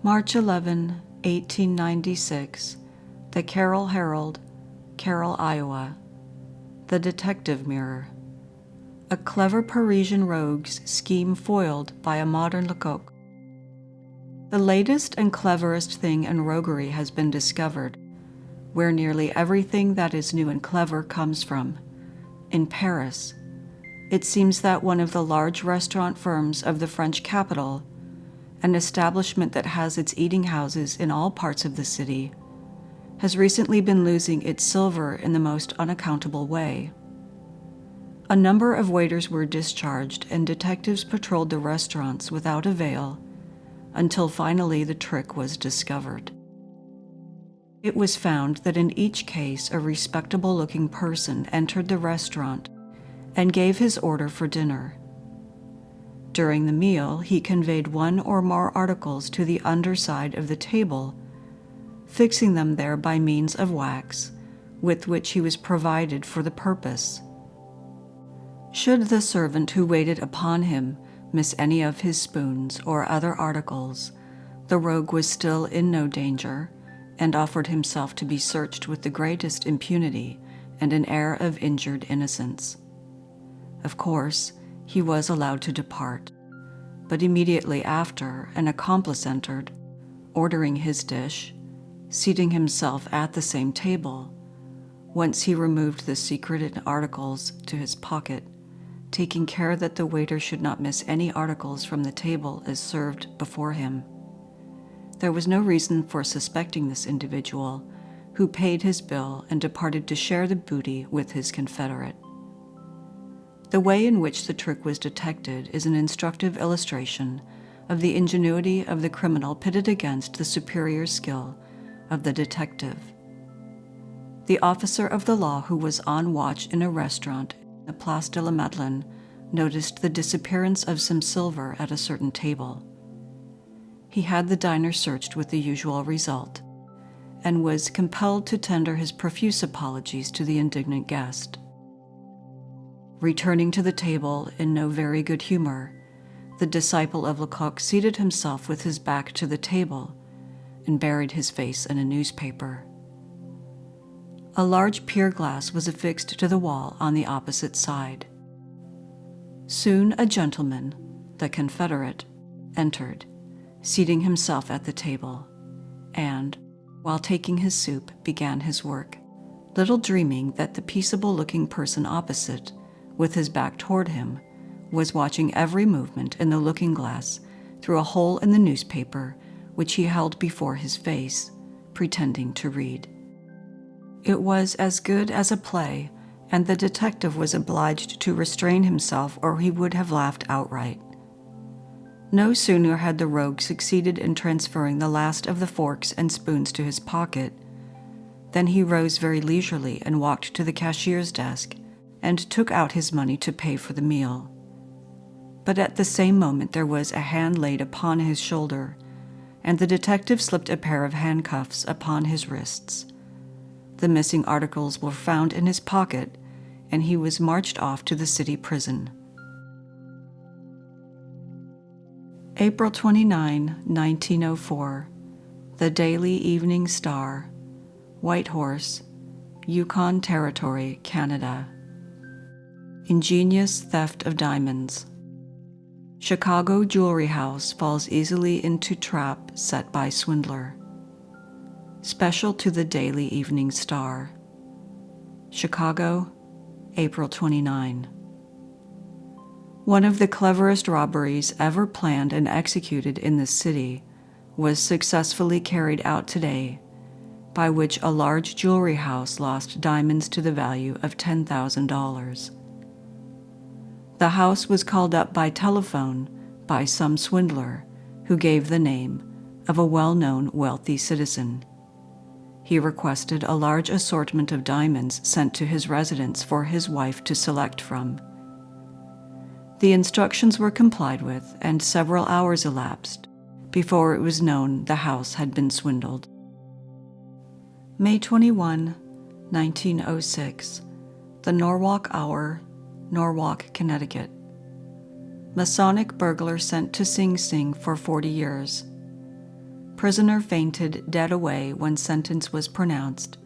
March 11, 1896, the Carroll Herald, Carroll, Iowa. The Detective Mirror. A clever Parisian rogue's scheme foiled by a modern Lecoq. The latest and cleverest thing in roguery has been discovered, where nearly everything that is new and clever comes from, in Paris. It seems that one of the large restaurant firms of the French capital, an establishment that has its eating houses in all parts of the city, has recently been losing its silver in the most unaccountable way. A number of waiters were discharged and detectives patrolled the restaurants without avail until finally the trick was discovered. It was found that in each case a respectable-looking person entered the restaurant and gave his order for dinner. During the meal, he conveyed one or more articles to the underside of the table, fixing them there by means of wax, with which he was provided for the purpose. Should the servant who waited upon him miss any of his spoons or other articles, the rogue was still in no danger, and offered himself to be searched with the greatest impunity and an air of injured innocence. Of course, he was allowed to depart, but immediately after an accomplice entered, ordering his dish, seating himself at the same table, whence he removed the secreted articles to his pocket, taking care that the waiter should not miss any articles from the table as served before him. There was no reason for suspecting this individual, who paid his bill and departed to share the booty with his confederate. The way in which the trick was detected is an instructive illustration of the ingenuity of the criminal pitted against the superior skill of the detective. The officer of the law who was on watch in a restaurant in the Place de la Madeleine noticed the disappearance of some silver at a certain table. He had the diner searched with the usual result, and was compelled to tender his profuse apologies to the indignant guest. Returning to the table in no very good humor, the disciple of Lecoq seated himself with his back to the table and buried his face in a newspaper. A large pier glass was affixed to the wall on the opposite side. Soon a gentleman, the confederate, entered, seating himself at the table, and, while taking his soup, began his work, little dreaming that the peaceable-looking person opposite, with his back toward him, was watching every movement in the looking-glass through a hole in the newspaper which he held before his face, pretending to read. It was as good as a play, and the detective was obliged to restrain himself or he would have laughed outright. No sooner had the rogue succeeded in transferring the last of the forks and spoons to his pocket than he rose very leisurely and walked to the cashier's desk and took out his money to pay for the meal. But at the same moment there was a hand laid upon his shoulder, and the detective slipped a pair of handcuffs upon his wrists. The missing articles were found in his pocket, and he was marched off to the city prison. April 29, 1904. The Daily Evening Star, Whitehorse, Yukon Territory, Canada. Ingenious theft of diamonds. Chicago jewelry house falls easily into trap set by Swindler. Special to the Daily Evening Star. Chicago, April 29. One of the cleverest robberies ever planned and executed in the city was successfully carried out today, by which a large jewelry house lost diamonds to the value of $10,000. The house was called up by telephone by some swindler who gave the name of a well-known wealthy citizen. He requested a large assortment of diamonds sent to his residence for his wife to select from. The instructions were complied with, and several hours elapsed before it was known the house had been swindled. May 21, 1906. The Norwalk Hour, Norwalk, Connecticut. Masonic burglar sent to Sing Sing for 40 years. Prisoner fainted dead away when sentence was pronounced,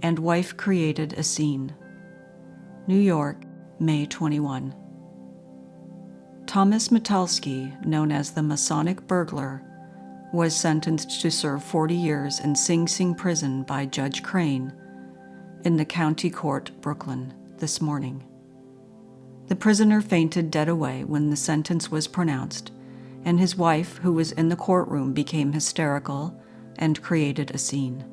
and wife created a scene. New York, May 21. Thomas Metelsky, known as the Masonic Burglar, was sentenced to serve 40 years in Sing Sing Prison by Judge Crane in the County Court, Brooklyn, this morning. The prisoner fainted dead away when the sentence was pronounced, and his wife, who was in the courtroom, became hysterical and created a scene.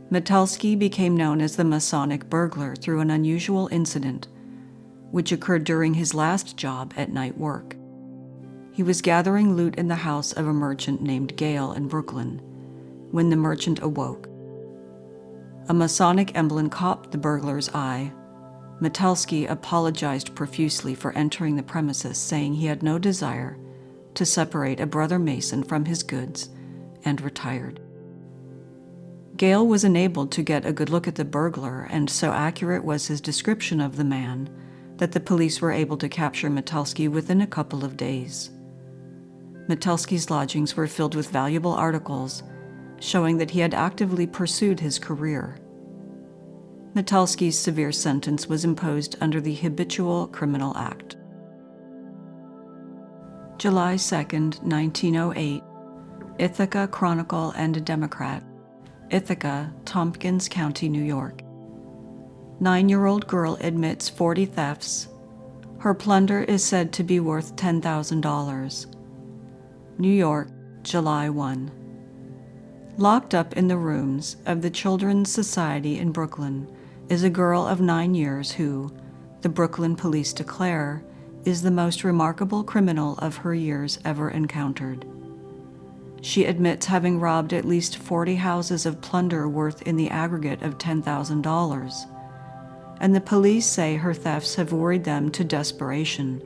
Metelsky became known as the Masonic Burglar through an unusual incident, which occurred during his last job at night work. He was gathering loot in the house of a merchant named Gale in Brooklyn when the merchant awoke. A Masonic emblem caught the burglar's eye. Metelsky apologized profusely for entering the premises, saying he had no desire to separate a brother Mason from his goods, and retired. Gale was enabled to get a good look at the burglar, and so accurate was his description of the man that the police were able to capture Metelsky within a couple of days. Metelsky's lodgings were filled with valuable articles, showing that he had actively pursued his career. Metelsky's severe sentence was imposed under the Habitual Criminal Act. July 2, 1908, Ithaca Chronicle and Democrat, Ithaca, Tompkins County, New York. 9-year-old girl admits 40 thefts. Her plunder is said to be worth $10,000. New York, July 1. Locked up in the rooms of the Children's Society in Brooklyn is a girl of 9 years who, the Brooklyn police declare, is the most remarkable criminal of her years ever encountered. She admits having robbed at least 40 houses of plunder worth in the aggregate of $10,000, and the police say her thefts have worried them to desperation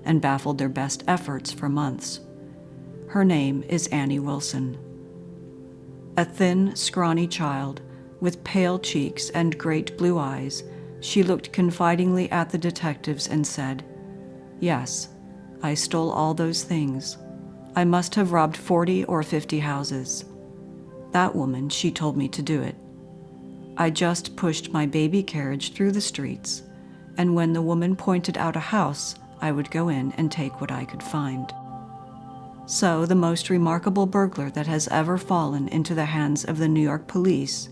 and baffled their best efforts for months. Her name is Annie Wilson. A thin, scrawny child with pale cheeks and great blue eyes, she looked confidingly at the detectives and said, "Yes, I stole all those things. I must have robbed 40 or 50 houses. That woman, she told me to do it. I just pushed my baby carriage through the streets, and when the woman pointed out a house, I would go in and take what I could find." So the most remarkable burglar that has ever fallen into the hands of the New York police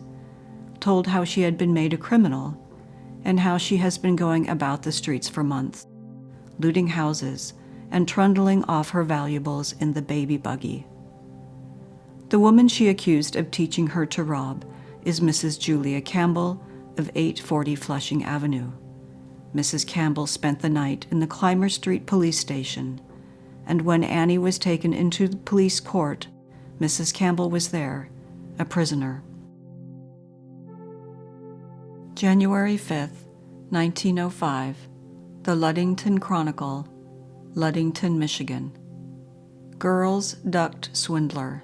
told how she had been made a criminal and how she has been going about the streets for months, looting houses and trundling off her valuables in the baby buggy. The woman she accused of teaching her to rob is Mrs. Julia Campbell of 840 Flushing Avenue. Mrs. Campbell spent the night in the Clymer Street police station, and when Annie was taken into the police court, Mrs. Campbell was there, a prisoner. January 5, 1905, the Ludington Chronicle, Ludington, Michigan. Girls ducked Swindler.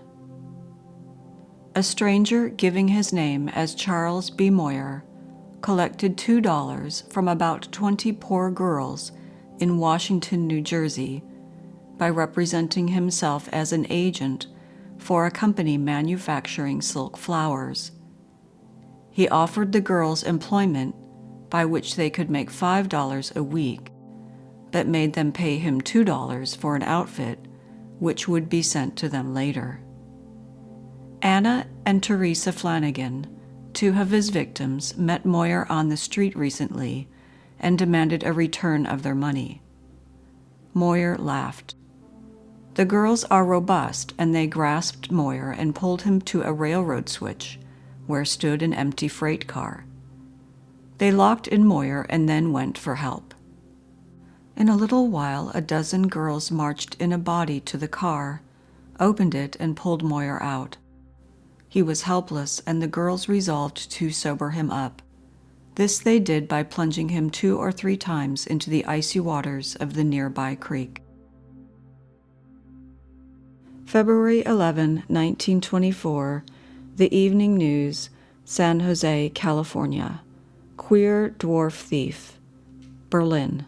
A stranger giving his name as Charles B. Moyer collected $2 from about 20 poor girls in Washington, New Jersey, by representing himself as an agent for a company manufacturing silk flowers. He offered the girls employment by which they could make $5 a week, but made them pay him $2 for an outfit, which would be sent to them later. Anna and Teresa Flanagan, two of his victims, met Moyer on the street recently and demanded a return of their money. Moyer laughed. The girls are robust, and they grasped Moyer and pulled him to a railroad switch, where stood an empty freight car. They locked in Moyer and then went for help. In a little while, a dozen girls marched in a body to the car, opened it, and pulled Moyer out. He was helpless, and the girls resolved to sober him up. This they did by plunging him 2 or 3 times into the icy waters of the nearby creek. February 11, 1924, The Evening News, San Jose, California. Queer dwarf thief. Berlin.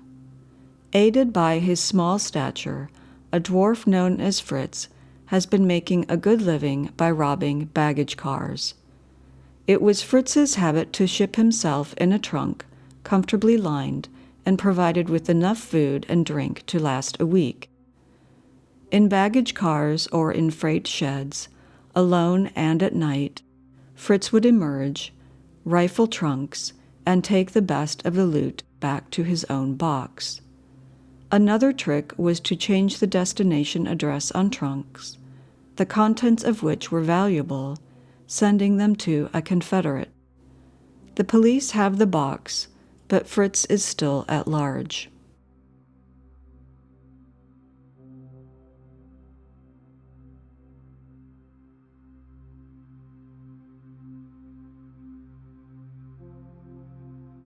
Aided by his small stature, a dwarf known as Fritz has been making a good living by robbing baggage cars. It was Fritz's habit to ship himself in a trunk, comfortably lined, and provided with enough food and drink to last a week. In baggage cars or in freight sheds, alone and at night, Fritz would emerge, rifle trunks, and take the best of the loot back to his own box. Another trick was to change the destination address on trunks, the contents of which were valuable, sending them to a Confederate. The police have the box, but Fritz is still at large.